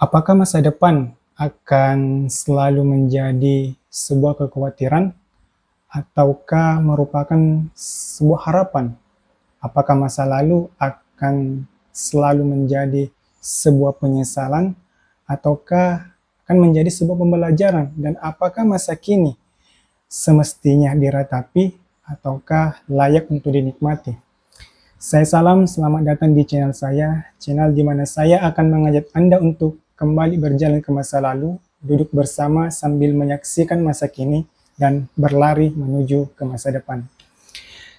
Apakah masa depan akan selalu menjadi sebuah kekhawatiran ataukah merupakan sebuah harapan? Apakah masa lalu akan selalu menjadi sebuah penyesalan ataukah akan menjadi sebuah pembelajaran? Dan apakah masa kini semestinya diratapi ataukah layak untuk dinikmati? Saya salam, selamat datang di channel saya, channel di mana saya akan mengajak Anda untuk kembali berjalan ke masa lalu, duduk bersama sambil menyaksikan masa kini, dan berlari menuju ke masa depan.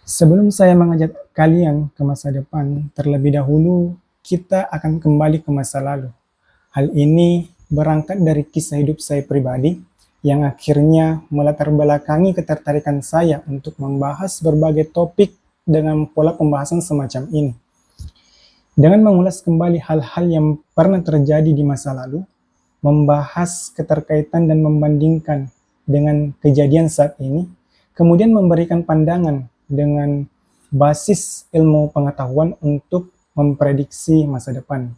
Sebelum saya mengajak kalian ke masa depan, terlebih dahulu kita akan kembali ke masa lalu. Hal ini berangkat dari kisah hidup saya pribadi, yang akhirnya melatar belakangi ketertarikan saya untuk membahas berbagai topik dengan pola pembahasan semacam ini. Dengan mengulas kembali hal-hal yang pernah terjadi di masa lalu, membahas keterkaitan dan membandingkan dengan kejadian saat ini, kemudian memberikan pandangan dengan basis ilmu pengetahuan untuk memprediksi masa depan.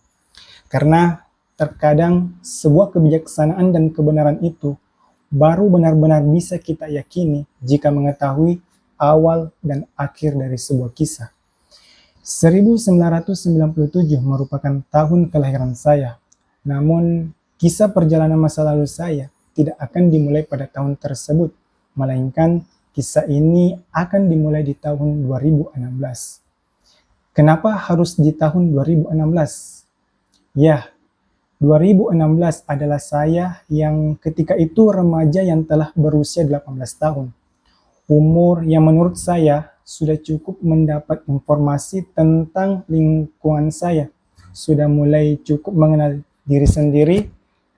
Karena terkadang sebuah kebijaksanaan dan kebenaran itu baru benar-benar bisa kita yakini jika mengetahui awal dan akhir dari sebuah kisah. 1997 merupakan tahun kelahiran saya, namun kisah perjalanan masa lalu saya tidak akan dimulai pada tahun tersebut, melainkan kisah ini akan dimulai di tahun 2016. Kenapa harus di tahun 2016? Ya, 2016 adalah saya yang ketika itu remaja yang telah berusia 18 tahun. Umur yang menurut saya sudah cukup mendapat informasi tentang lingkungan saya. Sudah mulai cukup mengenal diri sendiri,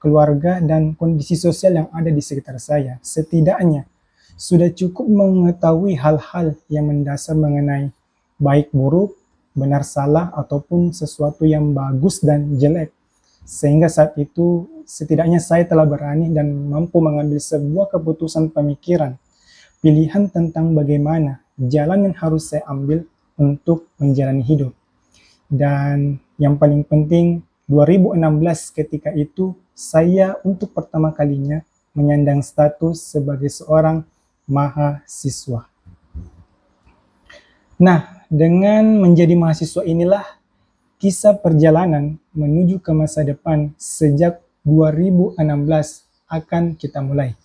keluarga, dan kondisi sosial yang ada di sekitar saya. Setidaknya, sudah cukup mengetahui hal-hal yang mendasar mengenai baik buruk, benar salah, ataupun sesuatu yang bagus dan jelek. Sehingga saat itu, setidaknya saya telah berani dan mampu mengambil sebuah keputusan pemikiran, pilihan tentang bagaimana jalan yang harus saya ambil untuk menjalani hidup. Dan yang paling penting, 2016 ketika itu saya untuk pertama kalinya menyandang status sebagai seorang mahasiswa. Nah, dengan menjadi mahasiswa inilah kisah perjalanan menuju ke masa depan sejak 2016 akan kita mulai.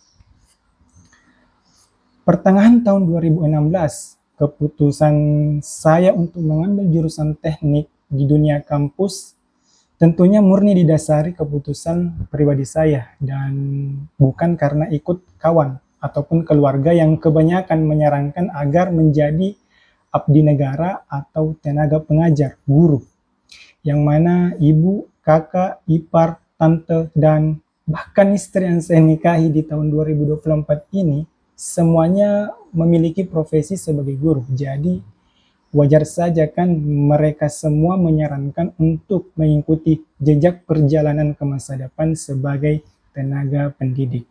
Pertengahan tahun 2016, keputusan saya untuk mengambil jurusan teknik di dunia kampus tentunya murni didasari keputusan pribadi saya dan bukan karena ikut kawan ataupun keluarga yang kebanyakan menyarankan agar menjadi abdi negara atau tenaga pengajar, guru, yang mana ibu, kakak, ipar, tante, dan bahkan istri yang saya nikahi di tahun 2024 ini semuanya memiliki profesi sebagai guru. Jadi wajar saja kan mereka semua menyarankan untuk mengikuti jejak perjalanan ke masa depan sebagai tenaga pendidik.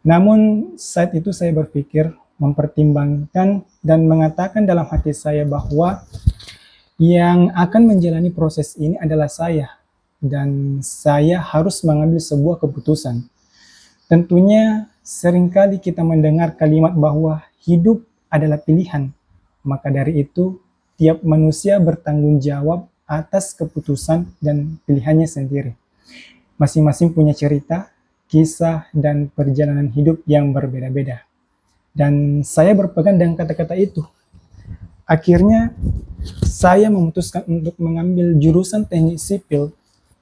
Namun saat itu saya berpikir, mempertimbangkan dan mengatakan dalam hati saya bahwa yang akan menjalani proses ini adalah saya, dan saya harus mengambil sebuah keputusan. Tentunya seringkali kita mendengar kalimat bahwa hidup adalah pilihan, maka dari itu tiap manusia bertanggung jawab atas keputusan dan pilihannya sendiri. Masing-masing punya cerita, kisah, dan perjalanan hidup yang berbeda-beda. Dan saya berpegang dengan kata-kata itu. Akhirnya saya memutuskan untuk mengambil jurusan teknik sipil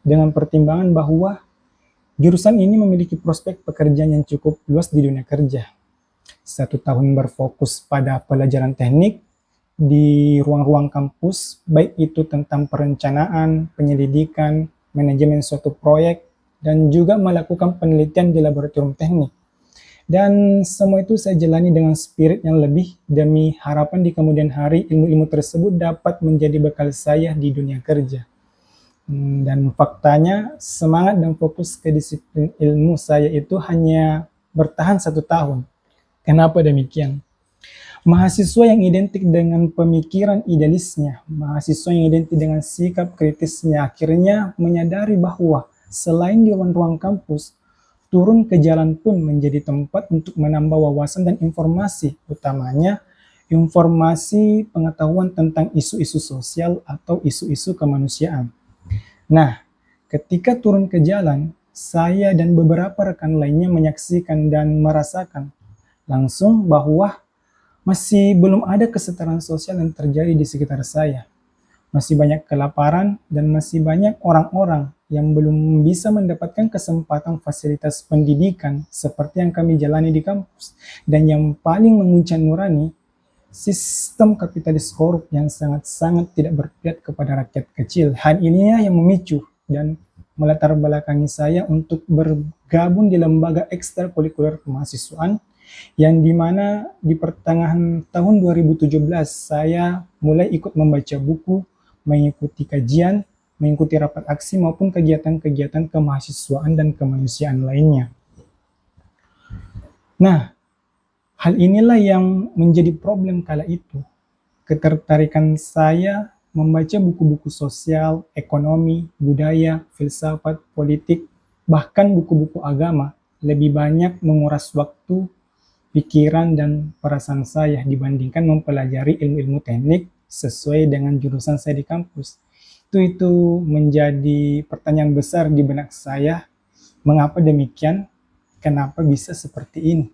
dengan pertimbangan bahwa jurusan ini memiliki prospek pekerjaan yang cukup luas di dunia kerja. 1 tahun berfokus pada pelajaran teknik di ruang-ruang kampus, baik itu tentang perencanaan, penyelidikan, manajemen suatu proyek, dan juga melakukan penelitian di laboratorium teknik. Dan semua itu saya jalani dengan spirit yang lebih demi harapan di kemudian hari ilmu-ilmu tersebut dapat menjadi bekal saya di dunia kerja. Dan faktanya semangat dan fokus ke disiplin ilmu saya itu hanya bertahan 1 tahun. Kenapa demikian? Mahasiswa yang identik dengan pemikiran idealisnya, mahasiswa yang identik dengan sikap kritisnya akhirnya menyadari bahwa Selain di ruang-ruang kampus, turun ke jalan pun menjadi tempat untuk menambah wawasan dan informasi, utamanya informasi pengetahuan tentang isu-isu sosial atau isu-isu kemanusiaan. Nah, ketika turun ke jalan, saya dan beberapa rekan lainnya menyaksikan dan merasakan langsung bahwa masih belum ada kesetaraan sosial yang terjadi di sekitar saya. Masih banyak kelaparan dan masih banyak orang-orang yang belum bisa mendapatkan kesempatan fasilitas pendidikan seperti yang kami jalani di kampus. Dan yang paling menguncang nurani, sistem kapitalis korup yang sangat-sangat tidak berpihak kepada rakyat kecil. Hal inilah yang memicu dan melatar belakangi saya untuk bergabung di lembaga ekstrakurikuler kemahasiswaan yang dimana di pertengahan tahun 2017 saya mulai ikut membaca buku, mengikuti kajian, mengikuti rapat aksi maupun kegiatan-kegiatan kemahasiswaan dan kemanusiaan lainnya. Nah, hal inilah yang menjadi problem kala itu. Ketertarikan saya membaca buku-buku sosial, ekonomi, budaya, filsafat, politik, bahkan buku-buku agama lebih banyak menguras waktu, pikiran, dan perasaan saya dibandingkan mempelajari ilmu-ilmu teknik sesuai dengan jurusan saya di kampus. Itu menjadi pertanyaan besar di benak saya, mengapa demikian? Kenapa bisa seperti ini?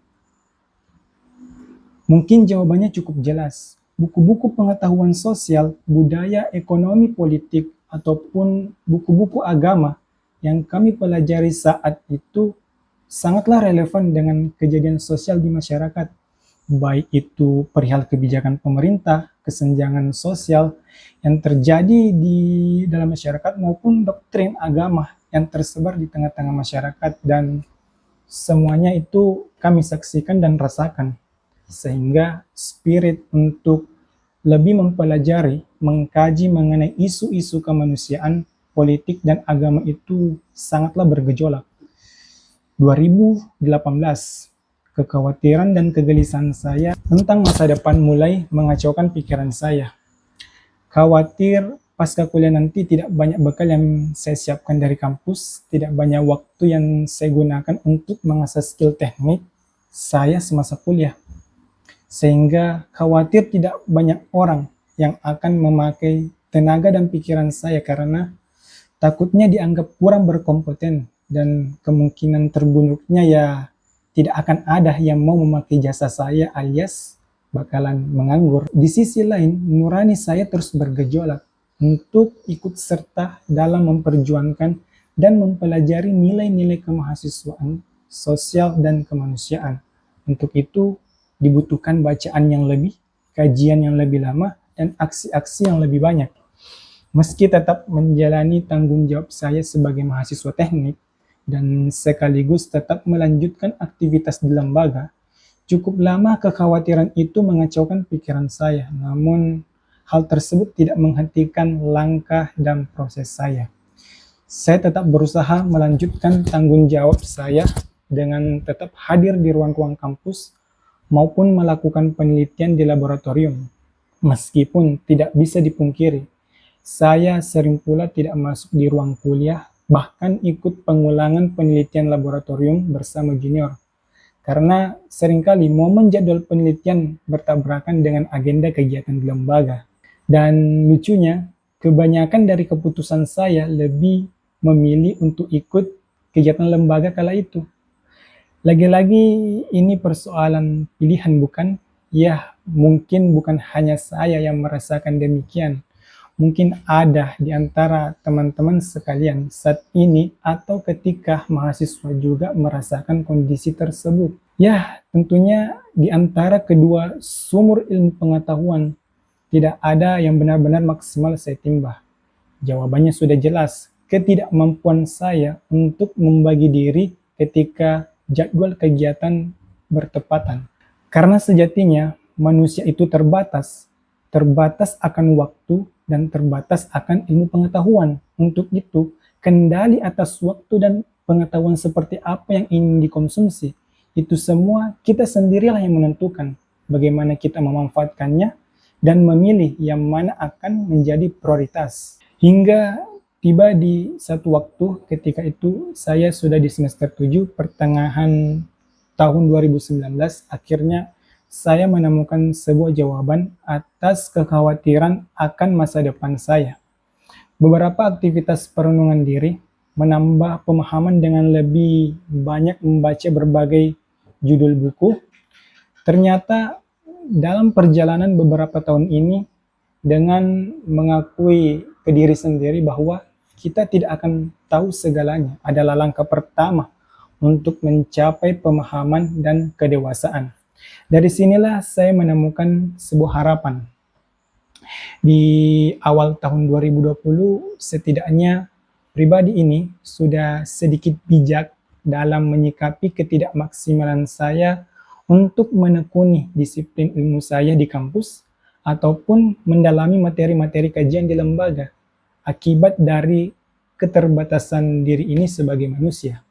Mungkin jawabannya cukup jelas. Buku-buku pengetahuan sosial, budaya, ekonomi, politik, ataupun buku-buku agama yang kami pelajari saat itu sangatlah relevan dengan kejadian sosial di masyarakat, baik itu perihal kebijakan pemerintah, kesenjangan sosial yang terjadi di dalam masyarakat maupun doktrin agama yang tersebar di tengah-tengah masyarakat, dan semuanya itu kami saksikan dan rasakan. Sehingga spirit untuk lebih mempelajari, mengkaji mengenai isu-isu kemanusiaan, politik, dan agama itu sangatlah bergejolak. 2018, kekhawatiran dan kegelisahan saya tentang masa depan mulai mengacaukan pikiran saya. Khawatir pasca kuliah nanti tidak banyak bekal yang saya siapkan dari kampus, tidak banyak waktu yang saya gunakan untuk mengasah skill teknik saya semasa kuliah. Sehingga khawatir tidak banyak orang yang akan memakai tenaga dan pikiran saya karena takutnya dianggap kurang berkompeten dan kemungkinan terburuknya ya tidak akan ada yang mau memakai jasa saya alias bakalan menganggur. Di sisi lain, nurani saya terus bergejolak untuk ikut serta dalam memperjuangkan dan mempelajari nilai-nilai kemahasiswaan, sosial, dan kemanusiaan. Untuk itu, dibutuhkan bacaan yang lebih, kajian yang lebih lama, dan aksi-aksi yang lebih banyak. Meski tetap menjalani tanggung jawab saya sebagai mahasiswa teknik, dan sekaligus tetap melanjutkan aktivitas di lembaga, cukup lama kekhawatiran itu mengacaukan pikiran saya, namun hal tersebut tidak menghentikan langkah dan proses saya. Saya tetap berusaha melanjutkan tanggung jawab saya dengan tetap hadir di ruang-ruang kampus maupun melakukan penelitian di laboratorium. Meskipun tidak bisa dipungkiri, saya sering pula tidak masuk di ruang kuliah, bahkan ikut pengulangan penelitian laboratorium bersama junior. Karena seringkali momen jadwal penelitian bertabrakan dengan agenda kegiatan di lembaga. Dan lucunya, kebanyakan dari keputusan saya lebih memilih untuk ikut kegiatan lembaga kala itu. Lagi-lagi ini persoalan pilihan bukan? Ya, mungkin bukan hanya saya yang merasakan demikian. Mungkin ada di antara teman-teman sekalian saat ini atau ketika mahasiswa juga merasakan kondisi tersebut. Ya, tentunya di antara kedua sumber ilmu pengetahuan, tidak ada yang benar-benar maksimal saya timbah. Jawabannya sudah jelas, ketidakmampuan saya untuk membagi diri ketika jadwal kegiatan bertepatan. Karena sejatinya manusia itu terbatas, terbatas akan waktu dan terbatas akan ilmu pengetahuan. Untuk itu, kendali atas waktu dan pengetahuan seperti apa yang ingin dikonsumsi, itu semua kita sendirilah yang menentukan bagaimana kita memanfaatkannya dan memilih yang mana akan menjadi prioritas. Hingga tiba di satu waktu ketika itu saya sudah di semester 7 pertengahan tahun 2019, akhirnya saya menemukan sebuah jawaban atas kekhawatiran akan masa depan saya. Beberapa aktivitas perenungan diri, menambah pemahaman dengan lebih banyak membaca berbagai judul buku. Ternyata dalam perjalanan beberapa tahun ini, dengan mengakui ke diri sendiri bahwa kita tidak akan tahu segalanya adalah langkah pertama untuk mencapai pemahaman dan kedewasaan. Dari sinilah saya menemukan sebuah harapan. Di awal tahun 2020, setidaknya pribadi ini sudah sedikit bijak dalam menyikapi ketidakmaksimalan saya untuk menekuni disiplin ilmu saya di kampus ataupun mendalami materi-materi kajian di lembaga akibat dari keterbatasan diri ini sebagai manusia.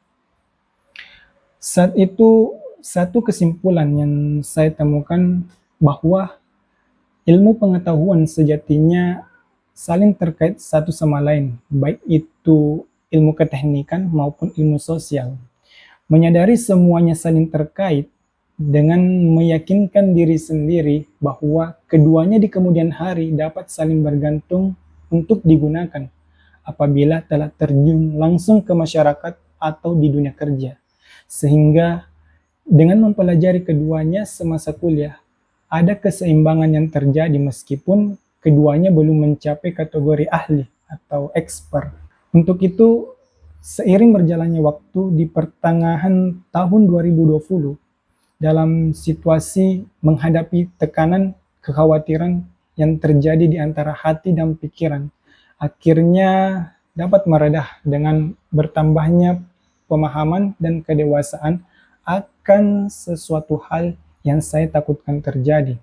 Saat itu, satu kesimpulan yang saya temukan bahwa ilmu pengetahuan sejatinya saling terkait satu sama lain, baik itu ilmu keteknikan maupun ilmu sosial. Menyadari semuanya saling terkait dengan meyakinkan diri sendiri bahwa keduanya di kemudian hari dapat saling bergantung untuk digunakan apabila telah terjun langsung ke masyarakat atau di dunia kerja. Sehingga dengan mempelajari keduanya semasa kuliah, ada keseimbangan yang terjadi meskipun keduanya belum mencapai kategori ahli atau expert. Untuk itu, seiring berjalannya waktu di pertengahan tahun 2020, dalam situasi menghadapi tekanan, kekhawatiran yang terjadi di antara hati dan pikiran, akhirnya dapat meredah dengan bertambahnya pemahaman dan kedewasaan akan sesuatu hal yang saya takutkan terjadi.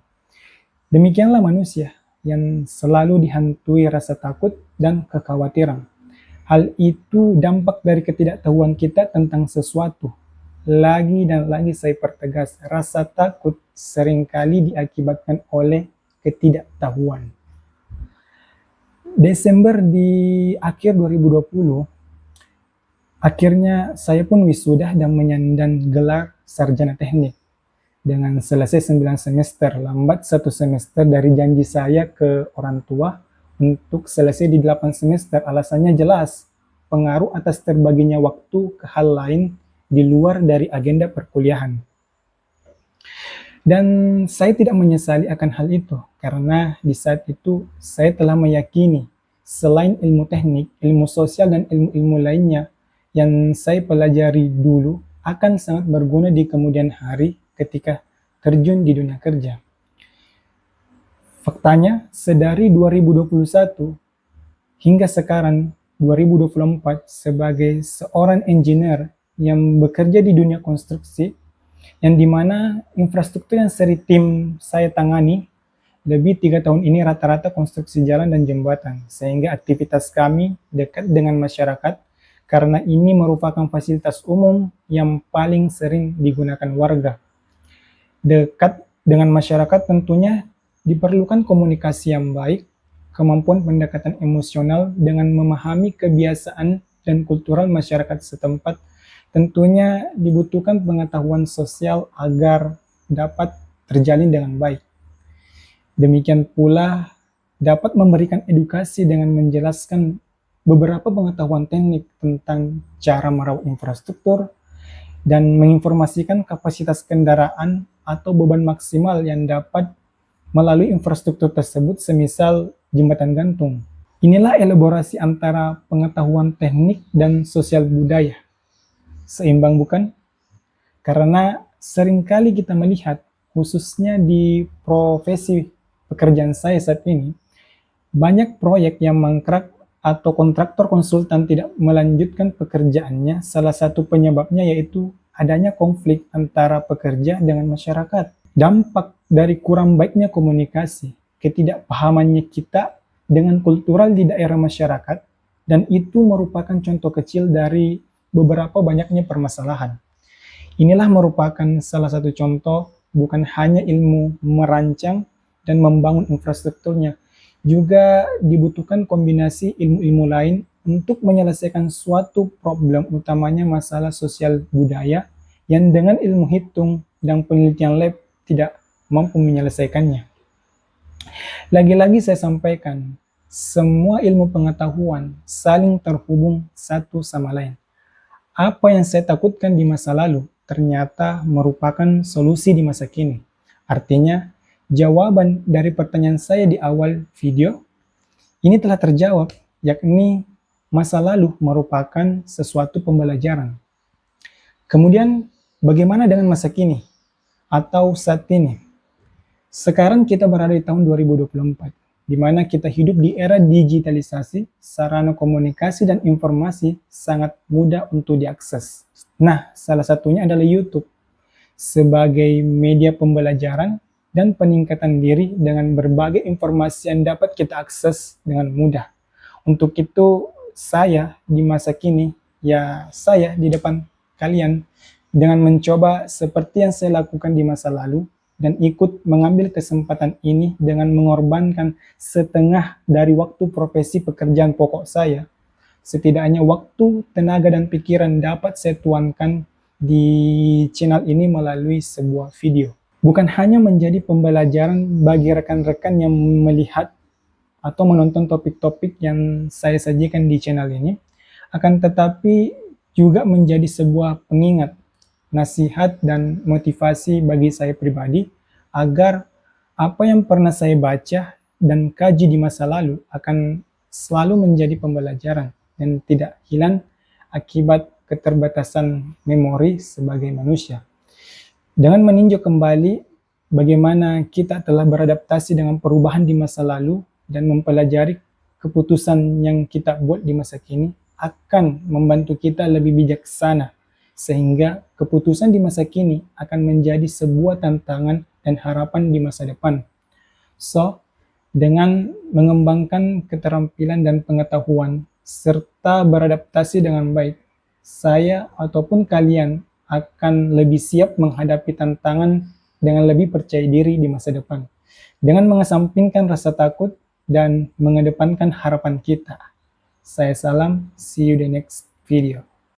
Demikianlah manusia yang selalu dihantui rasa takut dan kekhawatiran. Hal itu dampak dari ketidaktahuan kita tentang sesuatu. Lagi dan lagi saya pertegas, rasa takut seringkali diakibatkan oleh ketidaktahuan. Desember di akhir 2020, akhirnya saya pun wisuda dan menyandang gelar sarjana teknik. Dengan selesai 9 semester, lambat 1 semester dari janji saya ke orang tua untuk selesai di 8 semester. Alasannya jelas, pengaruh atas terbaginya waktu ke hal lain di luar dari agenda perkuliahan. Dan saya tidak menyesali akan hal itu, karena di saat itu saya telah meyakini selain ilmu teknik, ilmu sosial dan ilmu-ilmu lainnya yang saya pelajari dulu akan sangat berguna di kemudian hari ketika terjun di dunia kerja. Faktanya, sedari 2021 hingga sekarang 2024 sebagai seorang engineer yang bekerja di dunia konstruksi, yang dimana infrastruktur yang seri tim saya tangani lebih 3 tahun ini rata-rata konstruksi jalan dan jembatan, sehingga aktivitas kami dekat dengan masyarakat karena ini merupakan fasilitas umum yang paling sering digunakan warga. Dekat dengan masyarakat tentunya diperlukan komunikasi yang baik, kemampuan pendekatan emosional dengan memahami kebiasaan dan kultural masyarakat setempat. Tentunya dibutuhkan pengetahuan sosial agar dapat terjalin dengan baik. Demikian pula dapat memberikan edukasi dengan menjelaskan beberapa pengetahuan teknik tentang cara merawat infrastruktur dan menginformasikan kapasitas kendaraan atau beban maksimal yang dapat melalui infrastruktur tersebut, semisal jembatan gantung. Inilah elaborasi antara pengetahuan teknik dan sosial budaya. Seimbang bukan? Karena seringkali kita melihat, khususnya di profesi pekerjaan saya saat ini, banyak proyek yang mangkrak atau kontraktor konsultan tidak melanjutkan pekerjaannya. Salah satu penyebabnya yaitu adanya konflik antara pekerja dengan masyarakat. Dampak dari kurang baiknya komunikasi, ketidakpahamannya kita dengan kultural di daerah masyarakat, dan itu merupakan contoh kecil dari beberapa banyaknya permasalahan. Inilah merupakan salah satu contoh bukan hanya ilmu merancang dan membangun infrastrukturnya, juga dibutuhkan kombinasi ilmu-ilmu lain untuk menyelesaikan suatu problem, utamanya masalah sosial budaya yang dengan ilmu hitung dan penelitian lab tidak mampu menyelesaikannya. Lagi-lagi saya sampaikan, semua ilmu pengetahuan saling terhubung satu sama lain. Apa yang saya takutkan di masa lalu ternyata merupakan solusi di masa kini. Artinya, jawaban dari pertanyaan saya di awal video ini telah terjawab, yakni masa lalu merupakan sesuatu pembelajaran. Kemudian, bagaimana dengan masa kini atau saat ini? Sekarang kita berada di tahun 2024, di mana kita hidup di era digitalisasi, sarana komunikasi dan informasi sangat mudah untuk diakses. Nah, salah satunya adalah YouTube, sebagai media pembelajaran dan peningkatan diri dengan berbagai informasi yang dapat kita akses dengan mudah. Untuk itu, saya di masa kini, ya saya di depan kalian, dengan mencoba seperti yang saya lakukan di masa lalu, dan ikut mengambil kesempatan ini dengan mengorbankan setengah dari waktu profesi pekerjaan pokok saya. Setidaknya waktu, tenaga, dan pikiran dapat saya tuangkan di channel ini melalui sebuah video. Bukan hanya menjadi pembelajaran bagi rekan-rekan yang melihat atau menonton topik-topik yang saya sajikan di channel ini, akan tetapi juga menjadi sebuah pengingat, nasihat, dan motivasi bagi saya pribadi agar apa yang pernah saya baca dan kaji di masa lalu akan selalu menjadi pembelajaran dan tidak hilang akibat keterbatasan memori sebagai manusia. Dengan meninjau kembali bagaimana kita telah beradaptasi dengan perubahan di masa lalu dan mempelajari keputusan yang kita buat di masa kini akan membantu kita lebih bijaksana, sehingga keputusan di masa kini akan menjadi sebuah tantangan dan harapan di masa depan. So, dengan mengembangkan keterampilan dan pengetahuan serta beradaptasi dengan baik, saya ataupun kalian akan lebih siap menghadapi tantangan dengan lebih percaya diri di masa depan, dengan mengesampingkan rasa takut dan mengedepankan harapan kita. Saya salam, see you the next video.